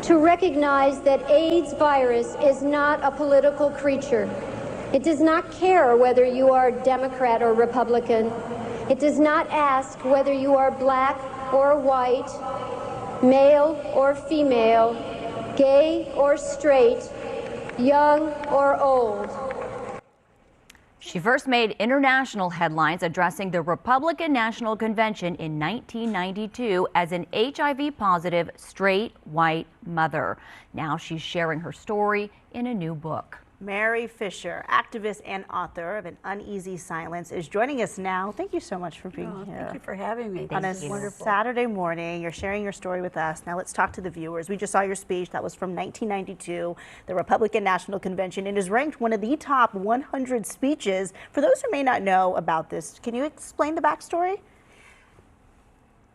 to recognize that AIDS virus is not a political creature. It does not care whether you are Democrat or Republican. It does not ask whether you are black or white, male or female, gay or straight, young or old. She first made international headlines addressing the Republican National Convention in 1992 as an HIV-positive, straight, white mother. Now she's sharing her story in a new book. Mary Fisher, activist and author of An Uneasy Silence, is joining us now. Thank you so much for being here. Thank you for having me. On a Saturday morning, you're sharing your story with us. Now let's talk to the viewers. We just saw your speech. That was from 1992, the Republican National Convention. It is ranked one of the top 100 speeches. For those who may not know about this, can you explain the backstory?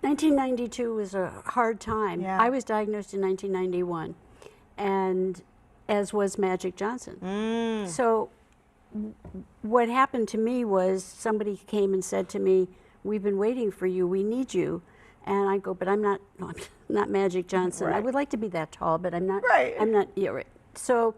1992 was a hard time. Yeah. I was diagnosed in 1991, and as was Magic Johnson. So what happened to me was somebody came and said to me, "We've been waiting for you, we need you." And I go, "But I'm not, no, I'm not Magic Johnson. Right. I would like to be that tall, but I'm not, Right. I'm not, yeah, right." So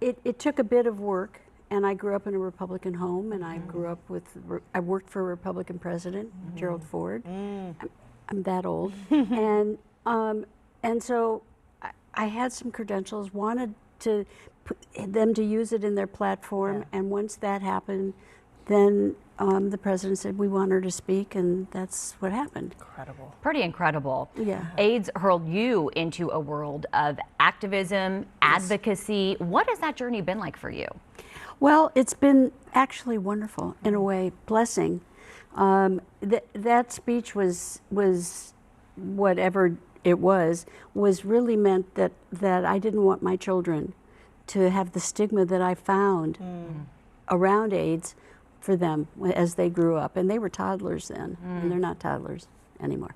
it took a bit of work, and I grew up in a Republican home, and I grew up with, I worked for a Republican president, Gerald Ford. I'm that old. And so I had some credentials, wanted to put them to use it in their platform, and once that happened, then the president said, "We want her to speak," and that's what happened. Incredible. Pretty incredible. Yeah. AIDS hurled you into a world of activism, advocacy. What has that journey been like for you? Well, it's been actually wonderful, in a way, blessing. That speech was whatever it was really meant that I didn't want my children to have the stigma that I found around AIDS for them as they grew up, and they were toddlers then, and they're not toddlers anymore.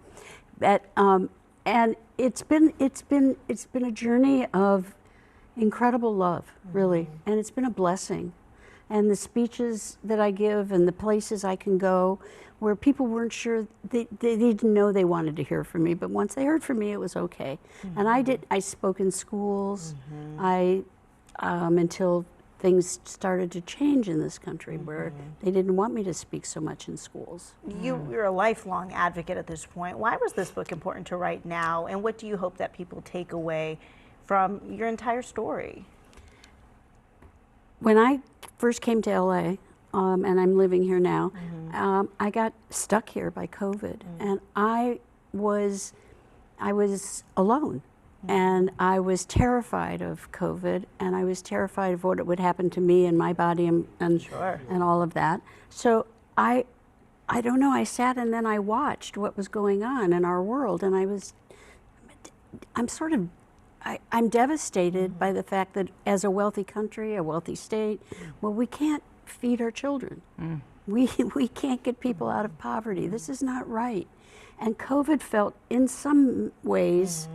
But and it's been a journey of incredible love, really, and it's been a blessing. And the speeches that I give and the places I can go where people weren't sure, they didn't know they wanted to hear from me, but once they heard from me, it was okay. And I spoke in schools, until things started to change in this country where they didn't want me to speak so much in schools. You're a lifelong advocate at this point. Why was this book important to write now, and what do you hope that people take away from your entire story? When I first came to LA, and I'm living here now, I got stuck here by COVID, and I was alone, and I was terrified of COVID, and I was terrified of what it would happen to me and my body and all of that. So I don't know, I sat and then I watched what was going on in our world, and I'm devastated by the fact that as a wealthy country, a wealthy state, well, we can't feed our children. We can't get people out of poverty. This is not right. And COVID felt in some ways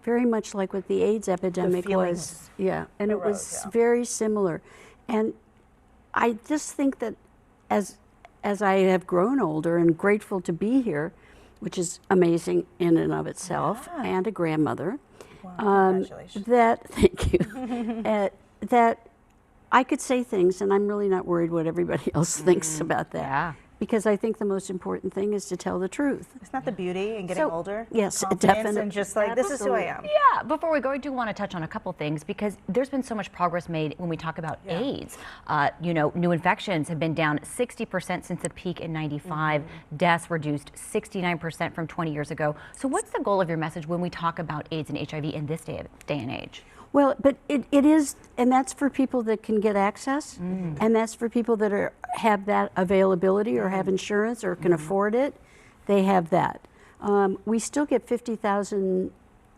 very much like what the AIDS epidemic was. Yeah, and it was very similar. And I just think that as I have grown older and grateful to be here, which is amazing in and of itself, and a grandmother, Congratulations. thank you, that I could say things, and I'm really not worried what everybody else thinks about that. Yeah. Because I think the most important thing is to tell the truth. Isn't that the beauty in getting older? Yes, Confidence definitely. and just like, this is who I am. Yeah, before we go, I do want to touch on a couple things because there's been so much progress made when we talk about AIDS. You know, new infections have been down 60% since the peak in '95. Deaths reduced 69% from 20 years ago. So what's the goal of your message when we talk about AIDS and HIV in this day and age? Well, but it is, and that's for people that can get access, and that's for people that have that availability or have insurance or can afford it. They have that. We still get 50,000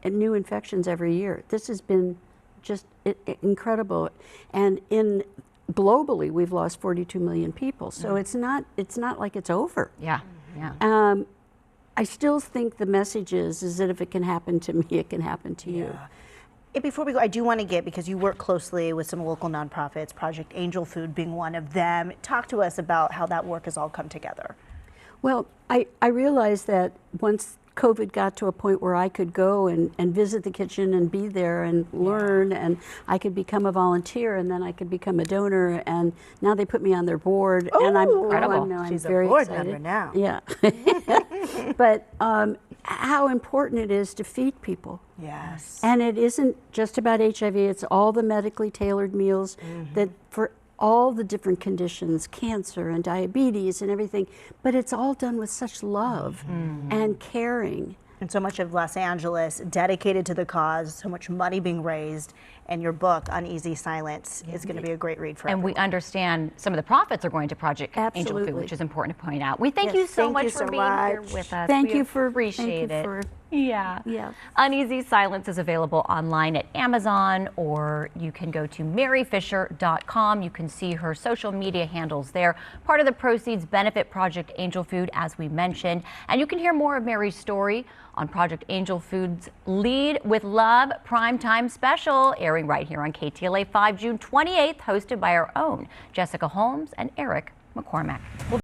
new infections every year. This has been just incredible, and globally we've lost 42 million people. So it's not like it's over. Yeah, yeah. I still think the message is that if it can happen to me, it can happen to you. Before we go, I do want to get, because you work closely with some local nonprofits, Project Angel Food being one of them. Talk to us about how that work has all come together. Well, I realized that once COVID got to a point where I could go and visit the kitchen and be there and learn, and I could become a volunteer, and then I could become a donor, and now they put me on their board, and I'm She's very a board excited. member now. Yeah. But how important it is to feed people. Yes. And it isn't just about HIV, it's all the medically tailored meals that for all the different conditions, cancer and diabetes and everything, but it's all done with such love and caring. And so much of Los Angeles dedicated to the cause, so much money being raised, and your book, Uneasy Silence, is going to be a great read for And everyone. we understand some of the profits are going to Project Angel Absolutely. Food, which is important to point out. We thank Yes, you so thank much you for so being here much. with us. Thank We you for appreciate it. Yeah. Yeah. Uneasy Silence is available online at Amazon, or you can go to maryfisher.com. You can see her social media handles there. Part of the proceeds benefit Project Angel Food, as we mentioned. And you can hear more of Mary's story on Project Angel Food's Lead with Love primetime special, airing right here on KTLA 5 June 28th, hosted by our own Jessica Holmes and Eric McCormack.